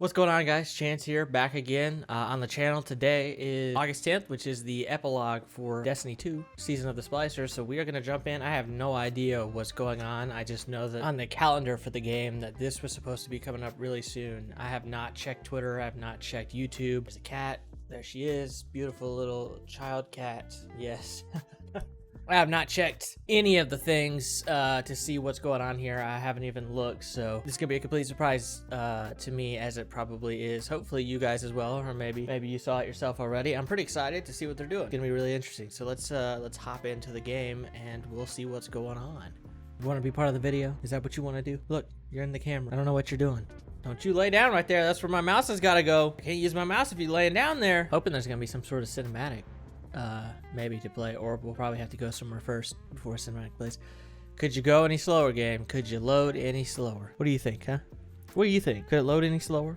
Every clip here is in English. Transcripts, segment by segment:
What's going on, guys? Chance here, back again on the channel. Today is August 10th, which is the epilogue for Destiny 2, Season of the Splicer. So we are going to jump in. I have no idea what's going on. I just know that on the calendar for the game that this was supposed to be coming up really soon. I have not checked Twitter. I have not checked YouTube. There's a cat. There she is. Beautiful little child cat. Yes. I have not checked any of the things to see what's going on here. I haven't even looked, so this is gonna be a complete surprise to me, as it probably is. Hopefully you guys as well, or maybe you saw it yourself already. I'm pretty excited to see what they're doing. It's gonna be really interesting. So let's hop into the game and we'll see what's going on. You want to be part of the video? Is that what you want to do? Look, you're in the camera. I don't know what you're doing. Don't you lay down right there. That's where my mouse has got to go. I can't use my mouse if you're laying down there. Hoping there's gonna be some sort of cinematic. Maybe to play, or we'll probably have to go somewhere first before cinematic plays. Could you go any slower, game? Could you load any slower? What do you think, huh? What do you think? Could it load any slower?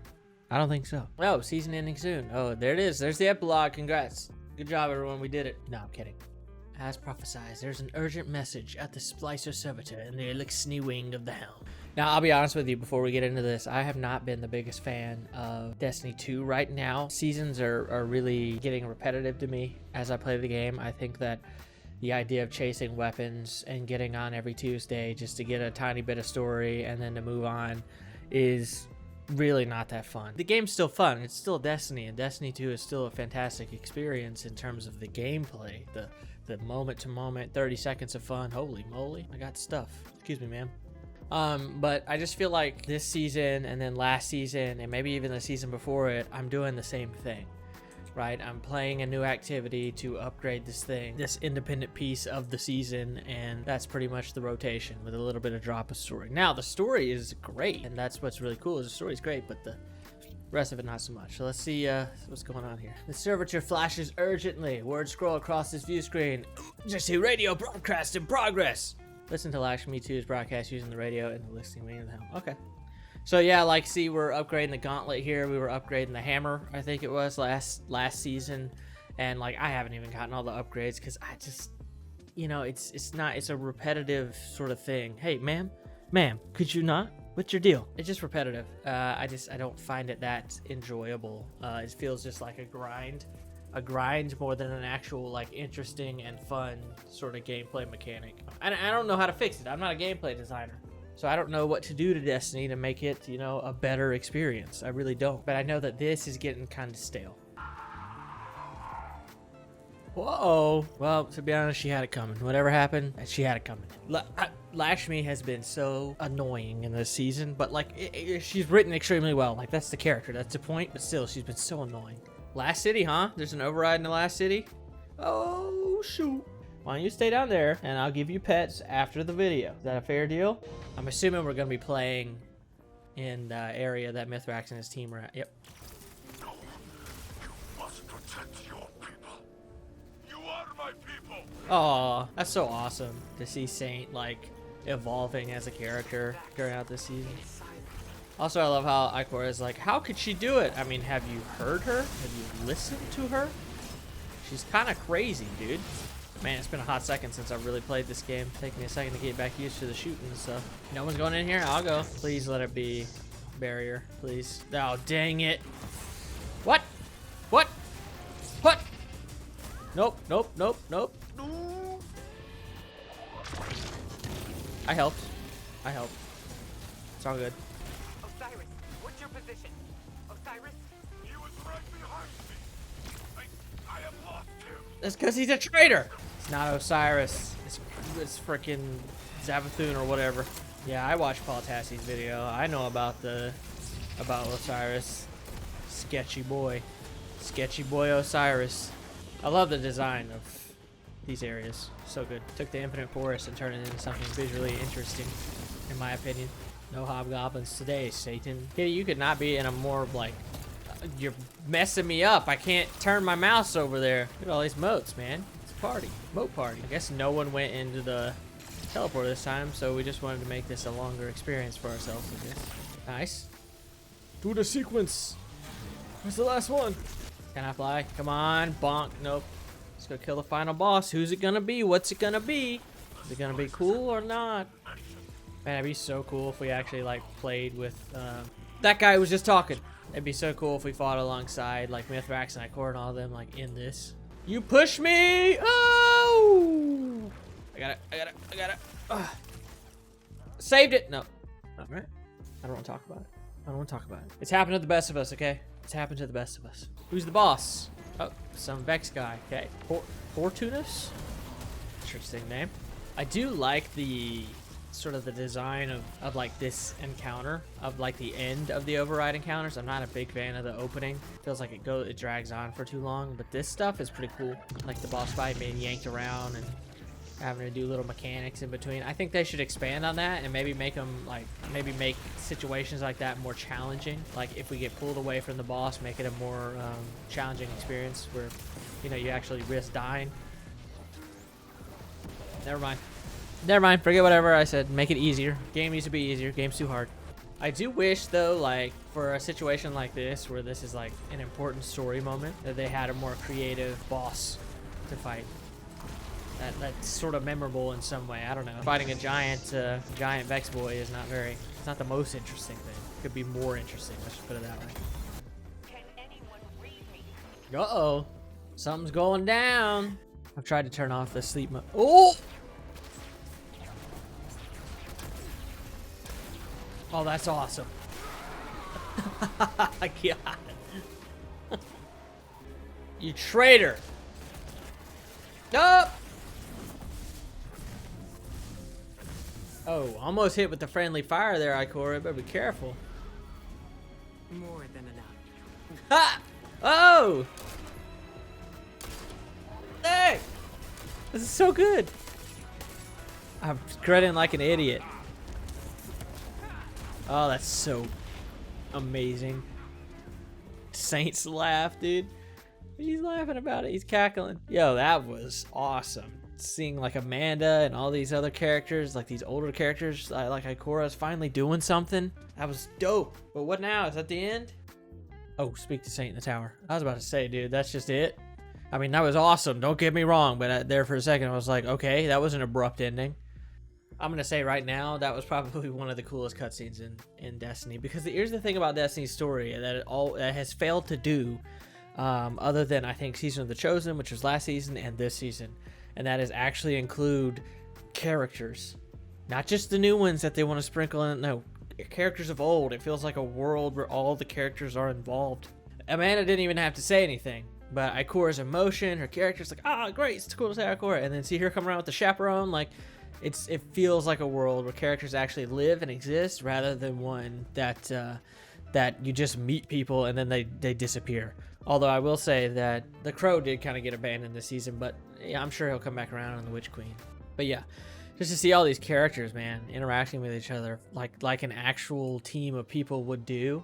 I don't think so. Oh, season ending soon. Oh, there it is. There's the epilogue. Congrats. Good job, everyone. We did it. No, I'm kidding. As prophesied, there's an urgent message at the Splicer Servitor in the elixir wing of the helm. Now, I'll be honest with you before we get into this. I have not been the biggest fan of Destiny 2 right now. Seasons are really getting repetitive to me as I play the game. I think that the idea of chasing weapons and getting on every Tuesday just to get a tiny bit of story and then to move on is really not that fun. The game's still fun. It's still Destiny, and Destiny 2 is still a fantastic experience in terms of the gameplay. The moment to moment, 30 seconds of fun. Holy moly, I got stuff. Excuse me, ma'am. But I just feel like this season and then last season and maybe even the season before it, I'm doing the same thing, right? I'm playing a new activity to upgrade this thing, this independent piece of the season, and that's pretty much the rotation with a little bit of drop of story. Now, the story is great, and that's what's really cool is the story is great, but the rest of it not so much. So let's see what's going on here. The servitor flashes urgently. Words scroll across this view screen. Just radio broadcast in progress. Listen to Lakshmi 2's broadcast using the radio in the listening wing of the helm. Okay. So yeah, like, see, we're upgrading the gauntlet here. We were upgrading the hammer, I think it was, last season. And like, I haven't even gotten all the upgrades because I just, you know, it's a repetitive sort of thing. Hey, ma'am, could you not? What's your deal? It's just repetitive. I don't find it that enjoyable. It feels just like a grind more than an actual, like, interesting and fun sort of gameplay mechanic. And I don't know how to fix it. I'm not a gameplay designer, so I don't know what to do to Destiny to make it, you know, a better experience. I really don't. But I know that this is getting kind of stale. Whoa. Well, to be honest, she had it coming. Whatever happened, she had it coming. Lakshmi has been so annoying in this season, but like, she's written extremely well. Like, that's the character, that's the point, but still, she's been so annoying. Last city, huh? There's an override in the last city? Oh, shoot. Why don't you stay down there, and I'll give you pets after the video. Is that a fair deal? I'm assuming we're going to be playing in the area that Mithrax and his team are at. Yep. No, you must protect your people. You are my people. Aw, that's so awesome to see Saint, like, evolving as a character throughout this season. Also, I love how Ikora is like, how could she do it? I mean, have you heard her? Have you listened to her? She's kind of crazy, dude. Man, it's been a hot second since I've really played this game. Taking me a second to get back used to the shooting and stuff. No one's going in here? I'll go. Please let it be barrier, please. Oh, dang it. What? What? What? Nope, nope, nope, nope. I helped. It's all good. Osiris, what's your position? Osiris? He was right behind me. I have lost him. That's because he's a traitor. It's not Osiris. It's freaking Zavathun or whatever. Yeah, I watched Paul Tassie's video. I know about Osiris. Sketchy boy Osiris. I love the design of these areas. So good. Took the Infinite Forest and turned it into something visually interesting, in my opinion. No hobgoblins today, Satan. Kitty, you could not be in a more, like, you're messing me up. I can't turn my mouse over there. Look at all these moats, man. It's a party. Moat party. I guess no one went into the teleport this time, so we just wanted to make this a longer experience for ourselves, I guess. Nice. Do the sequence. Where's the last one? Can I fly? Come on. Bonk. Nope. Let's go kill the final boss. Who's it gonna be? What's it gonna be? Is it gonna be cool or not? Man, it'd be so cool if we actually, like, played with that guy who was just talking. It'd be so cool if we fought alongside like Mithrax and Ikor and all of them like in this. You push me! Oh! I got it. Ugh. Saved it! No. Alright. I don't want to talk about it. It's happened to the best of us, okay? It's happened to the best of us. Who's the boss? Oh, some Vex guy. Okay. Fortunus? Interesting name. I do like the sort of the design of like this encounter, of like the end of the override encounters. I'm not a big fan of the opening. Feels like it drags on for too long, but this stuff is pretty cool. Like the boss fight being yanked around and having to do little mechanics in between. I think they should expand on that and maybe make them like, maybe make situations like that more challenging. Like if we get pulled away from the boss, make it a more challenging experience where, you know, you actually risk dying. Never mind, forget whatever I said. Make it easier. Game needs to be easier. Game's too hard. I do wish though, like for a situation like this where this is like an important story moment, that they had a more creative boss to fight. That's sort of memorable in some way. I don't know. Fighting a giant Vex boy is it's not the most interesting thing. It could be more interesting. Let's just put it that way. Can anyone read me? Uh-oh. Something's going down. I've tried to turn off the sleep mode. Oh! Oh, that's awesome. God. You traitor. Nope. Oh, almost hit with the friendly fire there, Ikor. Better be careful. More than enough. Ha! Oh! Hey! This is so good. I'm grinning like an idiot. Oh, that's so amazing. Saint's laugh, dude. He's laughing about it. He's cackling. Yo, that was awesome. Seeing like Amanda and all these other characters, like these older characters, like Ikora's finally doing something. That was dope. But what now? Is that the end? Oh, speak to Saint in the tower. I was about to say, dude, that's just it. I mean, that was awesome. Don't get me wrong, but there for a second, I was like, okay, that was an abrupt ending. I'm gonna say right now that was probably one of the coolest cutscenes in Destiny, because here's the thing about Destiny's story that that has failed to do, other than I think Season of the Chosen, which was last season, and this season, and that is actually include characters, not just the new ones that they want to sprinkle in. No, characters of old. It feels like a world where all the characters are involved. Amanda didn't even have to say anything, but Ikora's emotion, her character's like, ah, great, it's cool to say Ikora, and then see her come around with the chaperone, like. It feels like a world where characters actually live and exist, rather than one that that you just meet people and then they disappear. Although I will say that the Crow did kind of get abandoned this season, but yeah, I'm sure he'll come back around on the Witch Queen. But yeah, just to see all these characters, man, interacting with each other like an actual team of people would do.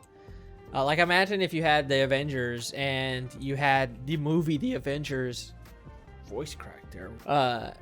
Like imagine if you had the Avengers and you had the movie The Avengers. Voice crack there.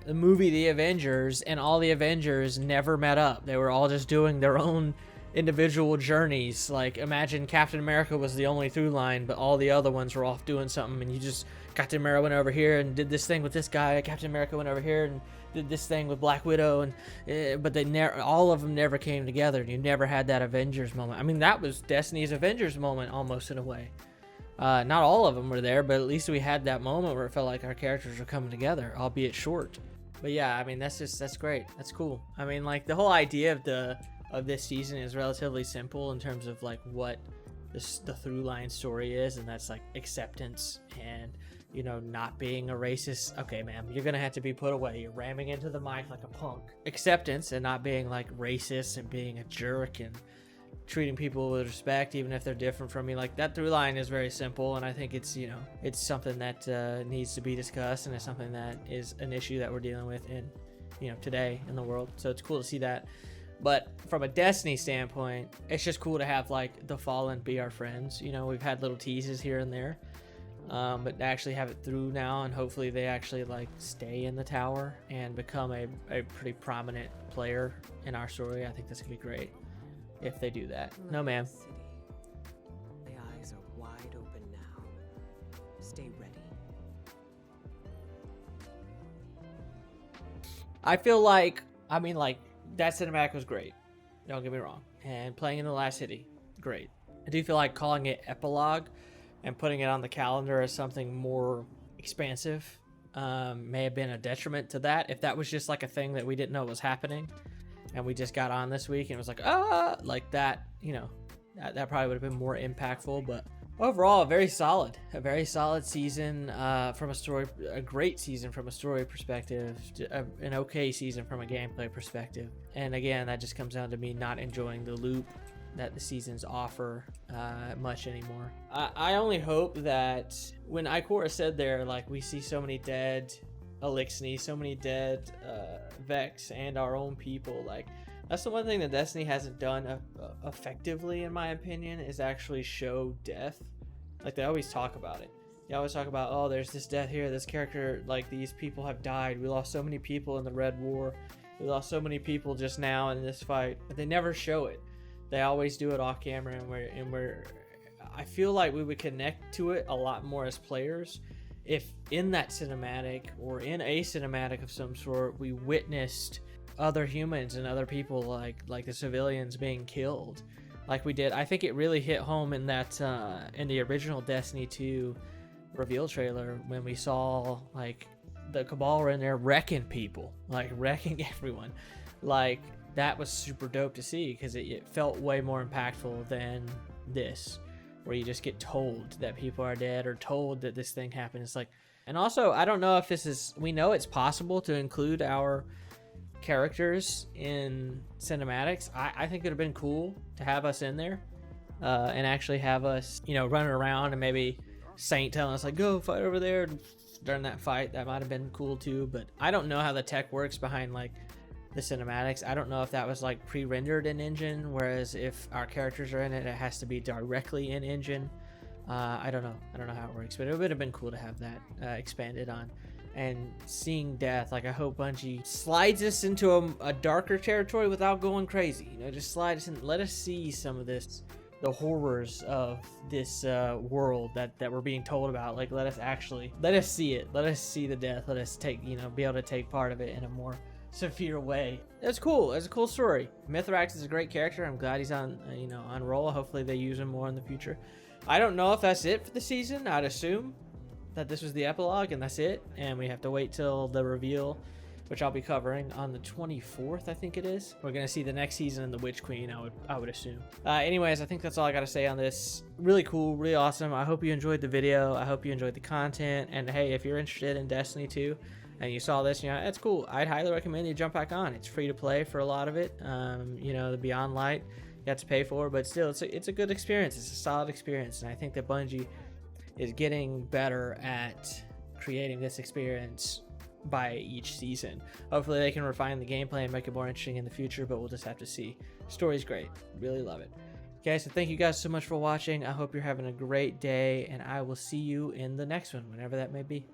The movie The Avengers, and all the Avengers never met up. They were all just doing their own individual journeys. Like imagine Captain America was the only through line, but all the other ones were off doing something, and you just Captain America went over here and did this thing with this guy. Captain America went over here and did this thing with Black Widow, and but they all of them never came together. You never had that Avengers moment. I mean, that was Destiny's Avengers moment almost in a way. Not all of them were there, but at least we had that moment where it felt like our characters were coming together, albeit short. But yeah, I mean, that's great. That's cool. I mean, like the whole idea of this season is relatively simple in terms of like what the through line story is, and that's like acceptance and, you know, not being a racist. Okay, ma'am, you're gonna have to be put away. You're ramming into the mic like a punk. Acceptance and not being like racist and being a jerk and treating people with respect even if they're different from me. Like that through line is very simple, and I think it's, you know, it's something that needs to be discussed, and it's something that is an issue that we're dealing with in, you know, today in the world. So it's cool to see that. But from a Destiny standpoint, it's just cool to have like the Fallen be our friends. You know, we've had little teases here and there, but to actually have it through now, and hopefully they actually like stay in the tower and become a pretty prominent player in our story. I think that's gonna be great if they do that. No, ma'am. My eyes are wide open now. Stay ready. I feel like, I mean, like, that cinematic was great. Don't get me wrong. And playing in the last city, great. I do feel like calling it Epilogue and putting it on the calendar as something more expansive may have been a detriment to that. If that was just like a thing that we didn't know was happening and we just got on this week and it was like, like that, you know, that probably would have been more impactful. But overall, a very solid season from a great season from a story perspective, an okay season from a gameplay perspective. And again, that just comes down to me not enjoying the loop that the seasons offer much anymore. I only hope that when Ikora said there, like, we see so many dead Elixni, so many dead Vex and our own people, like, that's the one thing that Destiny hasn't done effectively, in my opinion, is actually show death. Like, they always talk about it. They always talk about, oh, there's this death here, this character, like, these people have died. We lost so many people in the Red War. We lost so many people just now in this fight. But they never show it. They always do it off camera, and I feel like we would connect to it a lot more as players if in that cinematic or in a cinematic of some sort we witnessed other humans and other people like the civilians being killed like we did. I think it really hit home in that in the original Destiny 2 reveal trailer when we saw like the Cabal were in there wrecking people, like wrecking everyone. Like, that was super dope to see because it felt way more impactful than this, where you just get told that people are dead or told that this thing happened. It's like, and also, I don't know if this is, we know it's possible to include our characters in cinematics. I think it would have been cool to have us in there and actually have us, you know, running around and maybe Saint telling us like, go fight over there during that fight. That might have been cool too, but I don't know how the tech works behind like the cinematics. I don't know if that was like pre-rendered in engine, whereas if our characters are in it, it has to be directly in engine. I don't know how it works, but it would have been cool to have that expanded on. And seeing death, like, I hope Bungie slides us into a darker territory without going crazy. You know, just slide us in, let us see some of this, the horrors of this world that we're being told about. Like, let us see it. Let us see the death. Let us take, you know, be able to take part of it in a more severe way. It's cool. It's a cool story. Mithrax is a great character. I'm glad he's on, you know, on roll. Hopefully they use him more in the future. I don't know if that's it for the season. I'd assume that this was the epilogue and that's it, and we have to wait till the reveal, which I'll be covering on the 24th, I think it is. We're gonna see the next season in the Witch Queen, I would assume. Anyways, I think that's all I gotta say on this. Really cool, really awesome. I hope you enjoyed the video. I hope you enjoyed the content. And hey, if you're interested in Destiny 2 and you saw this, you know, it's cool. I'd highly recommend you jump back on. It's free to play for a lot of it. You know, the Beyond Light you have to pay for, but still, it's a good experience. It's a solid experience, and I think that Bungie is getting better at creating this experience by each season. Hopefully they can refine the gameplay and make it more interesting in the future, but we'll just have to see. Story's great. Really love it. Okay, so thank you guys so much for watching. I hope you're having a great day, and I will see you in the next one, whenever that may be.